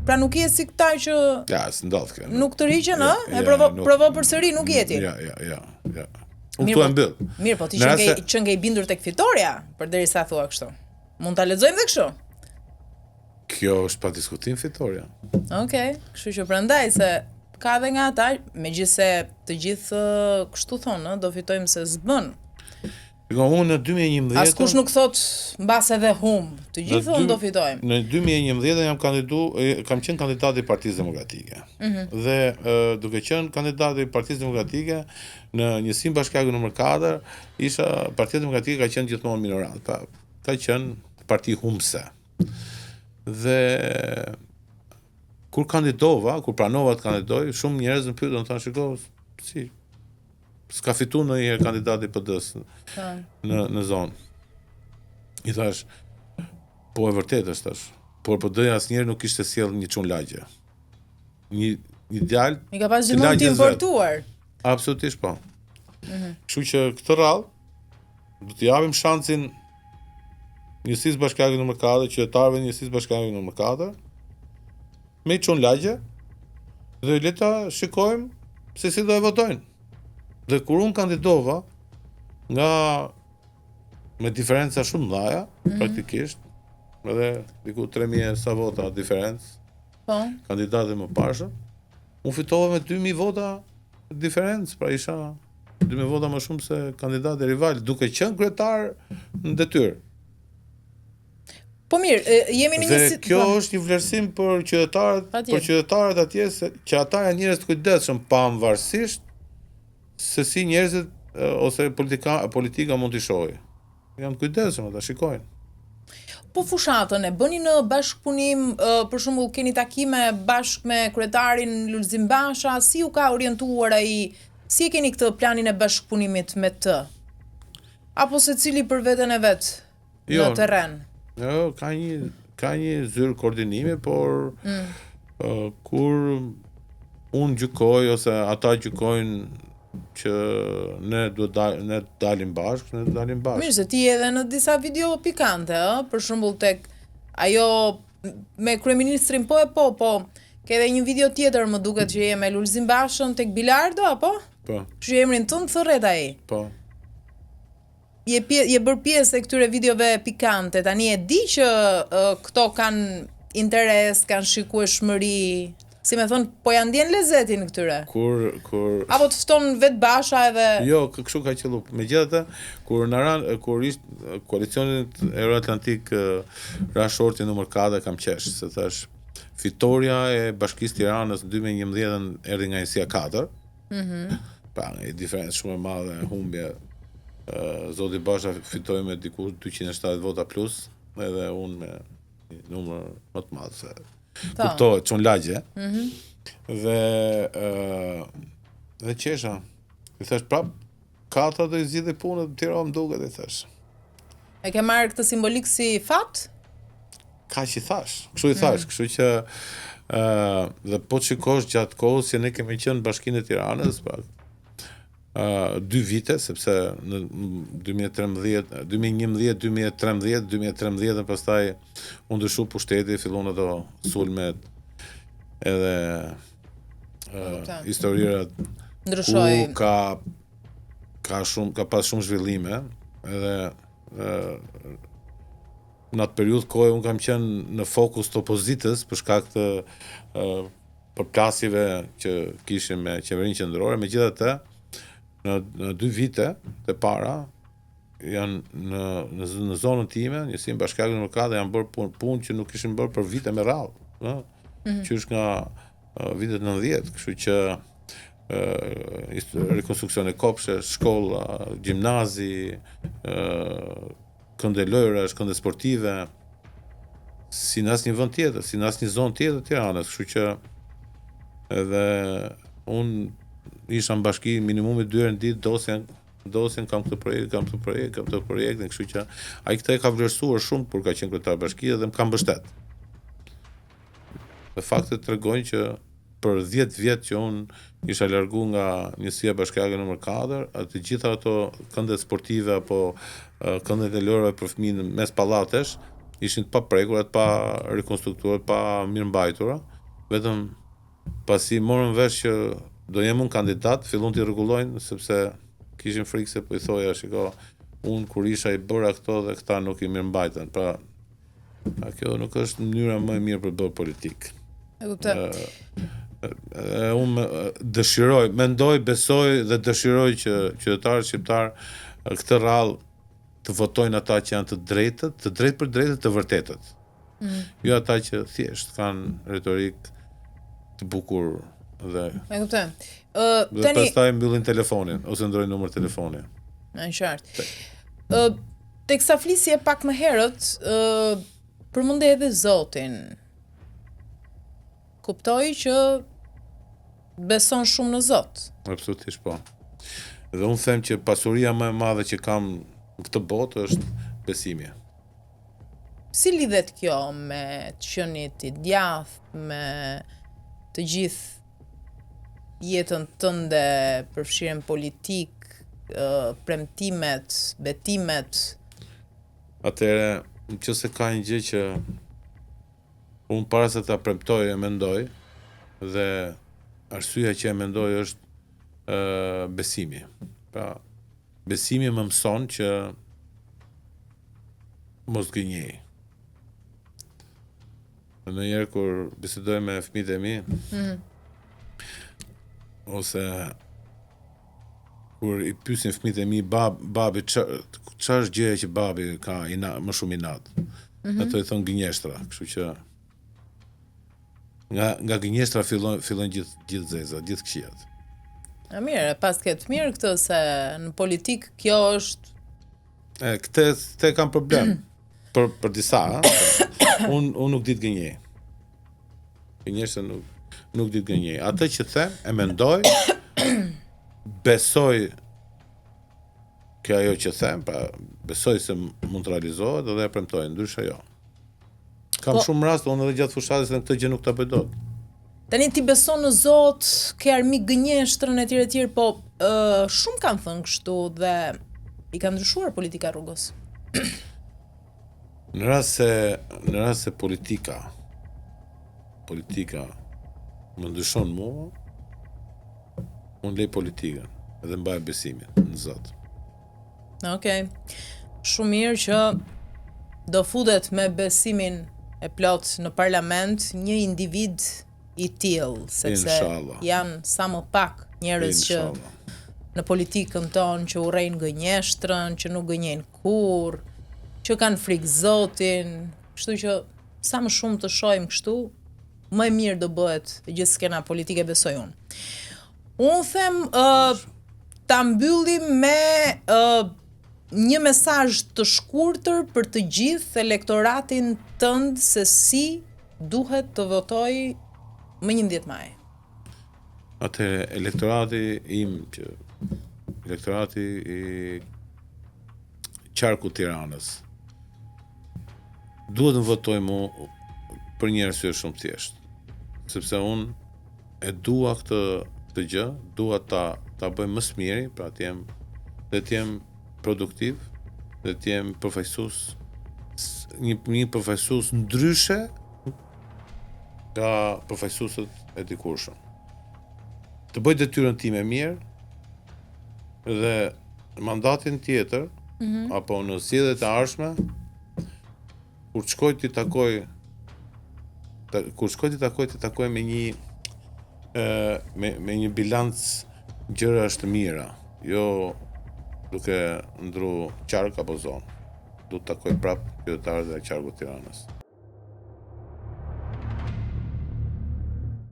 Pra nuk je si këta që s'ndodh kjo. nuk tërhiqen, ë? E provo përsëri, nuk jeti. Ja. Unë këtu e mbyll. Mirë, po ti që nge i bindur tek fitoria, përderisa thua kështu. Mund ta lexojmë dhe kështu. Kjo është pa diskutim fitoria. Okej, kështu që prandaj se ka edhe nga ata, megjithse të gjithë kështu thonë, do fitojmë se s'bën. Unë në 2011 askush nuk thot mbas edhe të gjithë thonë do fitojmë. Në 2011 kam qenë kandidati i Partisë Demokratike. Dhe duke qenë kandidati i Partisë Demokratike në njësinë bashkiake numër 4, Partia Demokratike ka qenë gjithmonë minorant, ka qenë parti humse. Dhe kur pranova të kandidoj, shumë njerëz më pyetën, thanë shikoj, si s'ka fitu në njëherë kandidati PD-s në zonë. I thash, po e vërtet është tash, por PD-ja asnjëherë nuk kishte sjell një çun lagje. Një djalë. I ka pas gjithmonë të importuar. Absolutisht po. Kështu që këtë radhë do t'i japim shansin njësisë bashkiake numër 4, qytetarëve njësisë bashkiake numër 4, me çun lagje, dhe le ta shikojmë se si do e votojnë. Dhe kur unë kandidova, me diferenca shumë dhaja, praktikisht, edhe diku 3.000 sa vota diferencë, kandidatë më pashëm, unë fitova me 2.000 vota diferencë, pra isha 2.000 vota më shumë se kandidatë rival, duke qenë kryetar në detyrë. Po mirë, jemi në një situatë. Dhe kjo është një vlerësim për qytetarët atje, që ata janë njerëz të kujdesshëm pavarësisht se si njerëzit ose politika mund t'i shohë. Janë të kujdesshëm, ata shikojnë. Po fushatën e bëni në bashkëpunim, për shembull keni takime bashkë me kryetarin Lulzim Basha, si u ka orientuar ai, si e keni këtë planin e bashkëpunimit me të? Apo secili për veten e vet në terren? Jo, ka një zyrë koordinimi, por kur unë gjykoj ose ata gjykojnë që ne dalim bashkë, Mirë, se ti edhe në disa video pikante, për shembull tek ajo me kryeministrin po, ke edhe një video tjetër më duket që je me Lulzim Bashën tek Bilardo, apo? Po. Që emrin tënd thërret ai. Po. Je bërë pjesë e këtyre videove pikante, tani e di që këto kanë interes, kanë shikueshmëri, si me thonë, po janë ndjen lezetin këtyre. Apo të fton vetë Basha edhe... Jo, kështu ka qellu. Megjithatë, kur ishte koalicioni Euroatlantik rashorti numër 4 kam qesh, se thash, fitoria e Bashkisë Tiranës në 2011 erdhi nga njësia 4. Pa, një diferencë shumë e madhe, humbje. Zoti Basha fitoi me diku 270 vota plus, edhe unë me një numër më të madh se kuptohet, çon lagje. Dhe qesha. I thash prap, 4 do i zgjidhë punën të tjera më duket, i thash. E ke marrë këtë simbolik si fat? Kaq i thash. Kështu i thash, kështu që dhe po të shikosh gjatë kohës që ne kemi qenë Bashkinë e Tiranës, 2 vite, sepse në 2011, 2013, 2013 pastaj u ndryshu pushteti, fillon ato sulmet edhe historirat ndryshoi. Ka pas shumë zhvillime, edhe në atë periudhë kohë unë kam qenë në fokus të opozitës për shkak të përplasjeve që kishim me qeverinë qendrore, megjithatë në 2 vite të para janë në zonën time, njësinë bashkiake numër 4 janë bërë punë që nuk kishin bërë për vite me radhë, qysh nga vitet 90, kështu që rekonstruksion e kopshe, shkolla, gjimnazi, kënde lojrash, kënde sportive, si në asnjë vend tjetër, si në asnjë zonë tjetër të Tiranës, kështu që edhe unë isha në bashki minimumi 2 herë në ditë, dosjen kam këtë projekt, kështu që ai këtë e ka vlerësuar shumë kur ka qenë kryetar bashkie dhe më ka mbështet. Dhe faktet tregojnë që për 10 vjet që unë isha largu nga njësia bashkiake numër 4, të gjitha ato këndet sportive apo këndet e lojrave për fëmijë mes pallatesh ishin të paprekur, pa rekonstruktuar, pa mirëmbajtura, vetëm pasi morën vesh që do jem unë kandidat, fillon t'i rregullojnë sepse kishin frikë se po i thoja, shiko, unë kur isha i bëra këto dhe këta nuk i mirëmbajtën. Pra kjo nuk është mënyra më e mirë për bërë politikë. E kuptoj. Unë dëshiroj, mendoj, besoj dhe dëshiroj që qytetarët shqiptar këtë rrallë të votojnë ata që janë të drejtë për drejtët, të vërtetët. Jo ata që thjesht kanë retorik të bukur dhe E kuptoj. dhe pastaj mbyllin telefonin ose ndrojnë numër telefoni. Në qartë. Teksa flisje pak më herët, përmendej edhe Zotin. Kuptoj që beson shumë në Zot. Absolutisht po. Dhe unë them që pasuria më e madhe që kam në këtë botë është besimi. Si lidhet kjo me të qenit i djathtë, me të gjithë jetën tënde, përfshirën politik, premtimet, betimet? Atëherë, nëse ka një gjë që unë para se ta premtoj e mendoj, dhe arsyeja që e mendoj është besimi. Pra, besimi më mëson që mos gënjej. Ndonjëherë kur bisedoj me fëmijët e mi, ose kur i pyesin fëmijët e mi, babi, çfarë është gjëja që babi ka më shumë inat? Ato i thon gënjeshtra, kështu që nga gënjeshtra fillon gjithë zeza, gjithë këqijat. A mirë, pas këtë mirë këtë se në politik kjo është... Këtë kam problem. Për disa, unë nuk ditë gënjej. Gënjeshtra nuk ditë gënjej. Atë që them, e mendoj, besoj kjo ajo që them, pra besoj se mund të realizohet dhe e premtoj, ndryshe jo. Kam shumë rast, unë edhe gjatë fushatës në këtë gjë nuk ta bëj dot. Tani ti beson në Zot, ke armik gënjeshtrën e tjerë, po shumë kanë thënë kështu dhe i ka ndryshuar politika rrugës. Në rast se politika më ndryshon mua, unë lej politikën edhe mbaj besimin në Zot. Okej. Shumë mirë që do futet me besimin e plot në parlament një individ i tillë, sepse Inshallah. janë sa më pak njerëz që në politikën tonë që urrejnë gënjeshtrën, që nuk gënjejnë kurrë, që kanë frikë Zotin, kështu që sa më shumë të shohim kështu, më e mirë do bëhet gjithë skena politike, besoj unë. Unë them ta mbyllim me një mesazh të shkurtër për të gjithë elektoratin tënd se si duhet të votoj më 11 maj. Atëherë, elektorati i qarku Tiranës duhet të votoj mu për një arsye shumë thjeshtë, sepse unë e dua këtë gjë, dua ta bëj më së miri, pra të jem produktiv, dhe të jem përfaqësues, një përfaqësues ndryshe nga përfaqësuesët e dikurshëm. Të bëj detyrën time mirë dhe mandatin tjetër, apo në zgjedhjet e ardhshme, kur shkoj të takoj me një bilanc gjërash të mira, jo duke ndru qark apo zonë. Du të takoj prapë qytetarët e qarkut Tiranës.